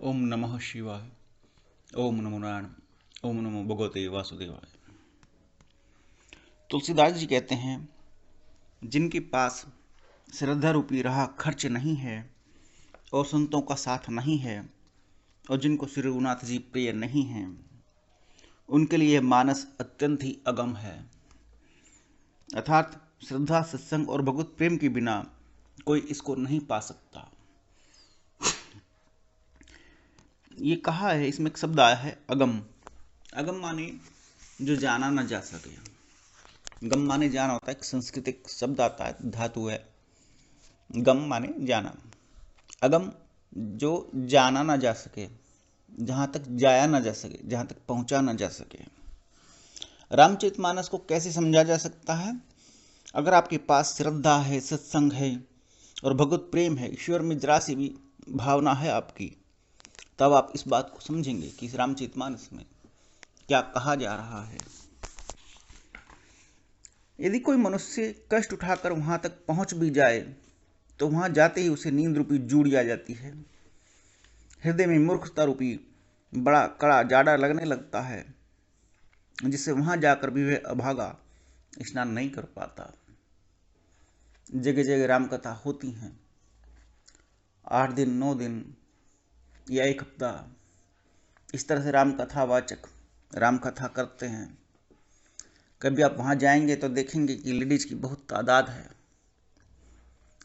ओम नमः शिवाय। ओम नमो नारायण। ओम नमो भगवते वासुदेवाय। तुलसीदास जी कहते हैं, जिनके पास श्रद्धा रूपी राह खर्च नहीं है और संतों का साथ नहीं है और जिनको श्री रघुनाथ जी प्रिय नहीं हैं, उनके लिए मानस अत्यंत ही अगम है। अर्थात श्रद्धा, सत्संग और भगवत प्रेम के बिना कोई इसको नहीं पा सकता। ये कहा है, इसमें एक शब्द आया है अगम। अगम माने जो जाना न जा सके। गम माने जाना होता है, एक संस्कृतिक शब्द आता है, धातु है। गम माने जाना। अगम जो जाना ना जा सके, जहाँ तक जाया ना जा सके, जहाँ तक पहुँचा ना जा सके। रामचरितमानस को कैसे समझा जा सकता है? अगर आपके पास श्रद्धा है, सत्संग है और भगवत प्रेम है, ईश्वर में जरा सी भी भावना है आपकी, तब आप इस बात को समझेंगे कि इस रामचरितमानस में क्या कहा जा रहा है। यदि कोई मनुष्य कष्ट उठाकर वहां तक पहुंच भी जाए तो वहां जाते ही उसे नींद रूपी जूड़ी आ जाती है। हृदय में मूर्खता रूपी बड़ा कड़ा जाड़ा लगने लगता है, जिससे वहां जाकर भी वह अभागा स्नान नहीं कर पाता। जगह जगह रामकथा होती हैं, 8 दिन 9 दिन या 1 हफ्ता इस तरह से रामकथावाचक रामकथा करते हैं। कभी आप वहाँ जाएंगे तो देखेंगे कि लेडीज की बहुत तादाद है,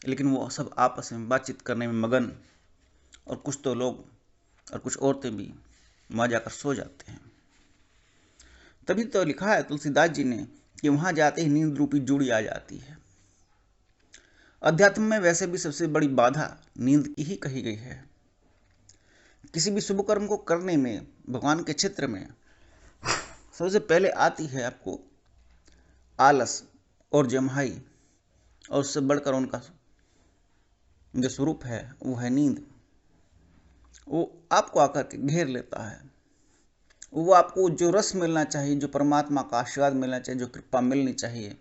लेकिन वो सब आपस में बातचीत करने में मगन, और कुछ तो लोग और कुछ औरतें भी वहाँ जाकर सो जाते हैं। तभी तो लिखा है तुलसीदास जी ने कि वहाँ जाते ही नींद रूपी जूड़ी आ जाती है। अध्यात्म में वैसे भी सबसे बड़ी बाधा नींद की ही कही गई है। किसी भी शुभ कर्म को करने में, भगवान के क्षेत्र में सबसे पहले आती है आपको आलस और जम्हाई, और उससे बढ़कर उनका जो स्वरूप है वो है नींद। वो आपको आकर के घेर लेता है। वो आपको जो रस मिलना चाहिए, जो परमात्मा का आशीर्वाद मिलना चाहिए, जो कृपा मिलनी चाहिए,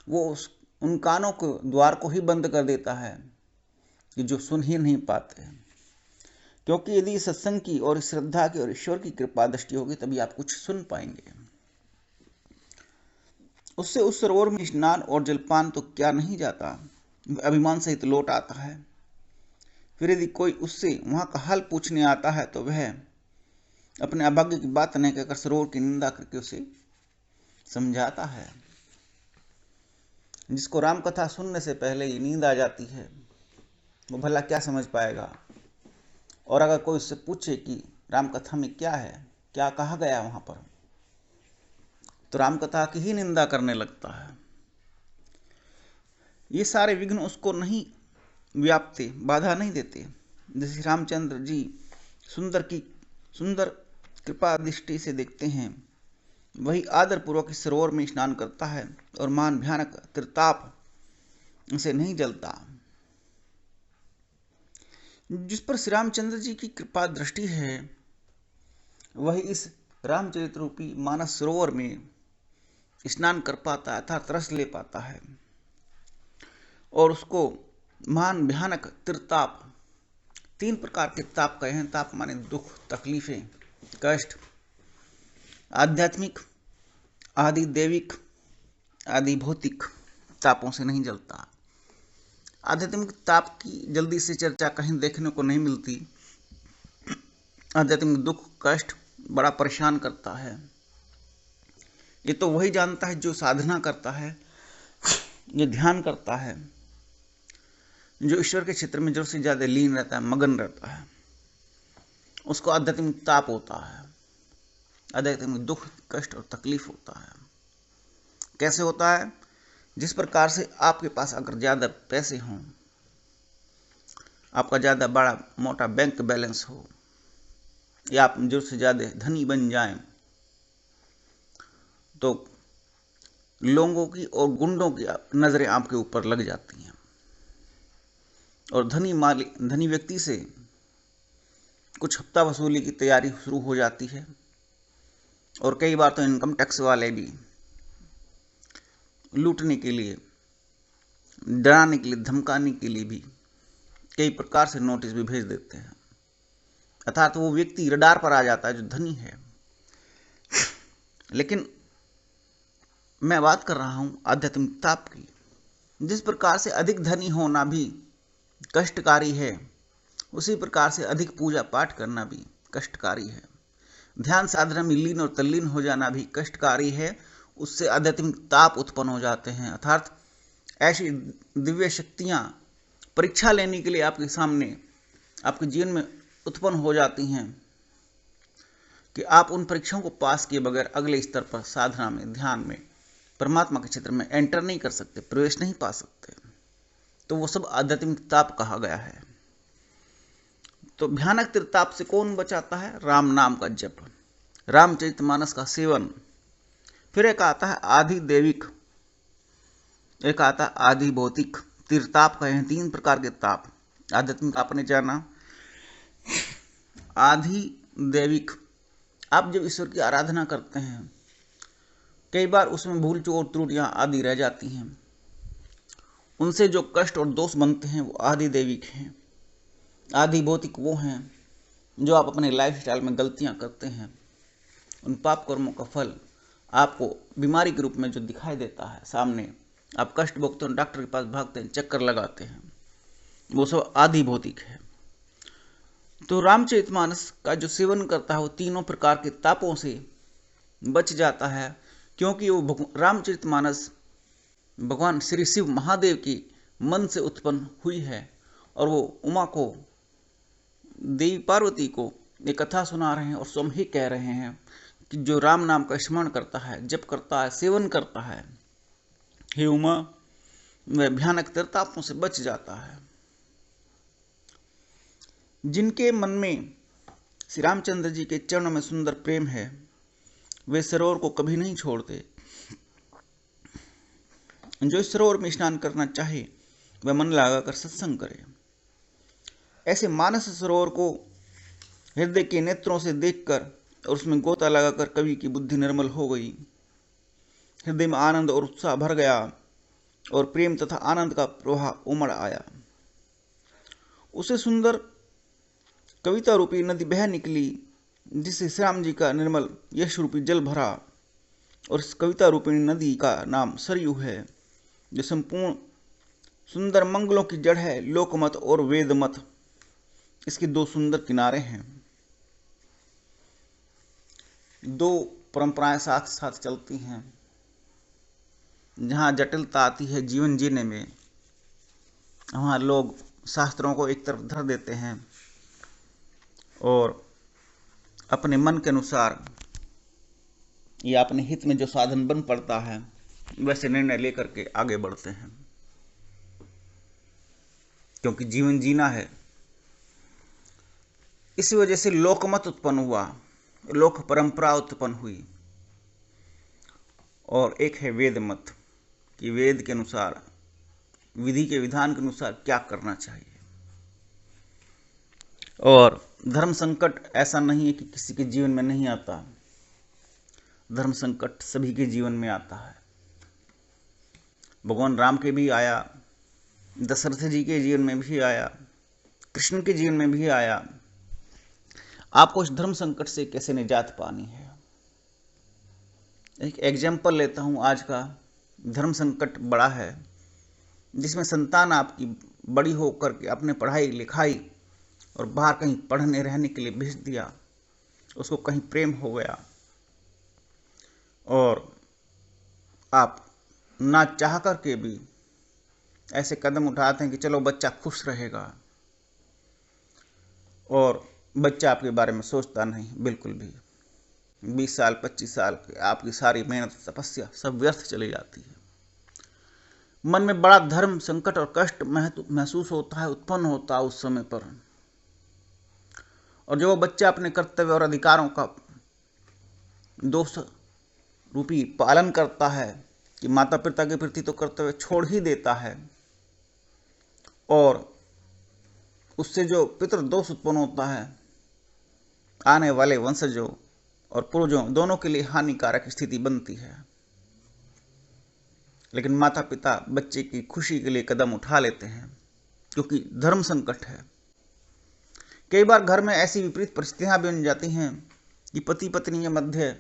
वो उन कानों को, द्वार को ही बंद कर देता है कि जो सुन ही नहीं पाते। क्योंकि यदि सत्संग की और श्रद्धा की और ईश्वर की कृपा दृष्टि होगी तभी आप कुछ सुन पाएंगे। उससे उस सरोवर में स्नान और जलपान तो क्या नहीं जाता, अभिमान सहित लौट आता है। फिर यदि कोई उससे वहां का हाल पूछने आता है तो वह अपने अभाग्य की बात नहीं कहकर सरोवर की निंदा करके उसे समझाता है। जिसको राम कथा सुनने से पहले ही नींद आ जाती है, वो भला क्या समझ पाएगा। और अगर कोई उससे पूछे कि राम कथा में क्या है, क्या कहा गया वहां पर, तो राम कथा की ही निंदा करने लगता है। ये सारे विघ्न उसको नहीं व्यापते, बाधा नहीं देते। जैसे रामचंद्र जी सुंदर कृपा दृष्टि से देखते हैं, वही आदर पूर्वक इस सरोवर में स्नान करता है और मान भयानक त्रिताप से नहीं जलता। जिस पर श्री रामचंद्र जी की कृपा दृष्टि है, वही इस रामचरित रूपी मानस सरोवर में स्नान कर पाता है, अर्थात रस ले पाता है। और उसको मान भयानक त्रिताप, 3 प्रकार के ताप कहे हैं। ताप माने दुख, तकलीफें, कष्ट, आध्यात्मिक, आदि दैविक, आदि भौतिक तापों से नहीं जलता। आध्यात्मिक ताप की जल्दी से चर्चा कहीं देखने को नहीं मिलती। आध्यात्मिक दुख, कष्ट बड़ा परेशान करता है। ये तो वही जानता है जो साधना करता है, जो ध्यान करता है, जो ईश्वर के क्षेत्र में जरूर से ज्यादा लीन रहता है, मगन रहता है, उसको आध्यात्मिक ताप होता है, आध्यात्मिक दुख, कष्ट और तकलीफ होता है। कैसे होता है? जिस प्रकार से आपके पास अगर ज्यादा पैसे हों, आपका ज्यादा बड़ा मोटा बैंक बैलेंस हो, या आप जरूर से ज्यादा धनी बन जाएं, तो लोगों की और गुंडों की नजरें आपके ऊपर लग जाती हैं, और धनी व्यक्ति से कुछ हफ्ता वसूली की तैयारी शुरू हो जाती है। और कई बार तो इनकम टैक्स वाले भी लूटने के लिए, डराने के लिए, धमकाने के लिए भी कई प्रकार से नोटिस भी भेज देते हैं। अर्थात वो व्यक्ति रडार पर आ जाता है जो धनी है। लेकिन मैं बात कर रहा हूं आध्यात्मिक ताप की। जिस प्रकार से अधिक धनी होना भी कष्टकारी है, उसी प्रकार से अधिक पूजा पाठ करना भी कष्टकारी है। ध्यान साधना में लीन और तल्लीन हो जाना भी कष्टकारी है। उससे आध्यात्मिक ताप उत्पन्न हो जाते हैं। अर्थात ऐसी दिव्य शक्तियां परीक्षा लेने के लिए आपके सामने, आपके जीवन में उत्पन्न हो जाती हैं कि आप उन परीक्षाओं को पास किए बगैर अगले स्तर पर साधना में, ध्यान में, परमात्मा के क्षेत्र में एंटर नहीं कर सकते, प्रवेश नहीं पा सकते। तो वो सब आध्यात्मिक ताप कहा गया है। तो भयानक त्रिताप से कौन बचाता है? राम नाम का जप, रामचरितमानस का सेवन। फिर एक आता है आधि दैविक, एक आता है आधि भौतिक। त्रिताप का हैं 3 प्रकार के ताप। आध्यात्मिक आपने जाना। आधि दैविक, आप जब ईश्वर की आराधना करते हैं, कई बार उसमें भूल चूक त्रुटियां आदि रह जाती हैं। उनसे जो कष्ट और दोष बनते हैं वो आधि दैविक हैं। आधि भौतिक वो हैं जो आप अपने लाइफ स्टाइल में गलतियां करते हैं। उन पाप कर्मों का फल आपको बीमारी के रूप में जो दिखाई देता है सामने, आप कष्ट भोगते हैं, डॉक्टर के पास भागते हैं, चक्कर लगाते हैं, वो सब आधि भौतिक है। तो रामचरितमानस का जो सेवन करता है वो तीनों प्रकार के तापों से बच जाता है, क्योंकि वो रामचरितमानस भगवान श्री शिव महादेव की मन से उत्पन्न हुई है। और वो उमा को, देवी पार्वती को एक कथा सुना रहे हैं और स्वयं ही कह रहे हैं कि जो राम नाम का स्मरण करता है, जप करता है, सेवन करता है, हे उमा, वह भयानक त्रितापों से बच जाता है। जिनके मन में श्री रामचंद्र जी के चरणों में सुंदर प्रेम है, वे सरोवर को कभी नहीं छोड़ते। जो इस सरोवर में स्नान करना चाहे वह मन लगाकर सत्संग करे। ऐसे मानस सरोवर को हृदय के नेत्रों से देखकर और उसमें गोता लगाकर कवि की बुद्धि निर्मल हो गई। हृदय में आनंद और उत्साह भर गया और प्रेम तथा आनंद का प्रवाह उमड़ आया। उसे सुंदर कविता रूपी नदी बह निकली, जिससे श्री राम जी का निर्मल यश रूपी जल भरा। और इस कविता रूपी नदी का नाम सरयू है, जो संपूर्ण सुंदर मंगलों की जड़ है। लोकमत और वेदमत इसके 2 सुंदर किनारे हैं। 2 परंपराएं साथ साथ चलती हैं। जहाँ जटिलता आती है जीवन जीने में, वहाँ लोग शास्त्रों को एक तरफ धर देते हैं और अपने मन के अनुसार या अपने हित में जो साधन बन पड़ता है वैसे निर्णय लेकर के आगे बढ़ते हैं। क्योंकि जीवन जीना है, इसी वजह से लोकमत उत्पन्न हुआ, लोक परंपरा उत्पन्न हुई। और एक है वेद मत, कि वेद के अनुसार, विधि के विधान के अनुसार क्या करना चाहिए। और धर्म संकट ऐसा नहीं है कि किसी के जीवन में नहीं आता, धर्म संकट सभी के जीवन में आता है। भगवान राम के भी आया, दशरथ जी के जीवन में भी आया, कृष्ण के जीवन में भी आया। आपको इस धर्म संकट से कैसे निजात पानी है। एक एग्जाम्पल लेता हूं आज का। धर्म संकट बड़ा है, जिसमें संतान आपकी बड़ी होकर के अपने पढ़ाई लिखाई और बाहर कहीं पढ़ने रहने के लिए भेज दिया, उसको कहीं प्रेम हो गया और आप ना चाह करके भी ऐसे कदम उठाते हैं कि चलो बच्चा खुश रहेगा, और बच्चा आपके बारे में सोचता नहीं बिल्कुल भी। 20 साल 25 साल की आपकी सारी मेहनत तपस्या सब व्यर्थ चली जाती है। मन में बड़ा धर्म संकट और कष्ट महसूस होता है, उत्पन्न होता है उस समय पर। और जो वो बच्चा अपने कर्तव्य और अधिकारों का दोष रूपी पालन करता है, कि माता पिता के प्रति तो कर्तव्य छोड़ ही देता है, और उससे जो पितृदोष उत्पन्न होता है, आने वाले वंशजों और पूर्वजों दोनों के लिए हानिकारक स्थिति बनती है। लेकिन माता पिता बच्चे की खुशी के लिए कदम उठा लेते हैं, क्योंकि धर्म संकट है। कई बार घर में ऐसी विपरीत परिस्थितियां बन जाती हैं कि पति पत्नी के मध्य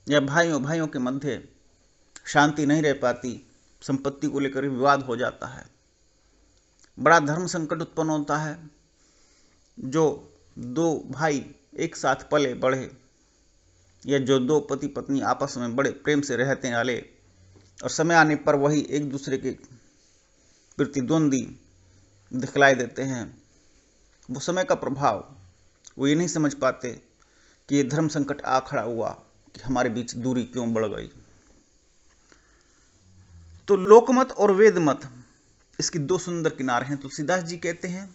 या भाइयों भाइयों के मध्य शांति नहीं रह पाती, संपत्ति को लेकर विवाद हो जाता है, बड़ा धर्म संकट उत्पन्न होता है। जो दो भाई एक साथ पले बढ़े या जो दो पति पत्नी आपस में बड़े प्रेम से रहते वाले और समय आने पर वही एक दूसरे के प्रतिद्वंदी दिखलाई देते हैं, वो समय का प्रभाव, वो ये नहीं समझ पाते कि ये धर्म संकट आ खड़ा हुआ कि हमारे बीच दूरी क्यों बढ़ गई। तो लोकमत और वेदमत, इसकी दो सुंदर किनारे हैं। तुलसीदास जी कहते हैं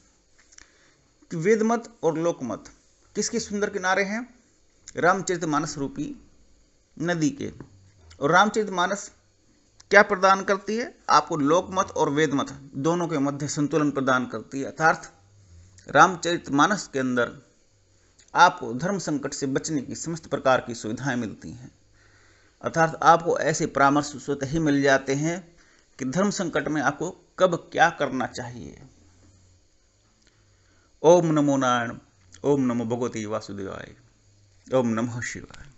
कि वेदमत और लोकमत किसके सुंदर किनारे हैं? रामचरितमानस रूपी नदी के। और रामचरितमानस क्या प्रदान करती है? आपको लोकमत और वेदमत दोनों के मध्य संतुलन प्रदान करती है। अर्थात रामचरितमानस के अंदर आपको धर्म संकट से बचने की समस्त प्रकार की सुविधाएं मिलती हैं। अर्थात आपको ऐसे परामर्श स्वतः ही मिल जाते हैं कि धर्म संकट में आपको कब क्या करना चाहिए। ओम नमो नारायण, ओम नमो भगवते वासुदेवाय, ओम नमः शिवाय।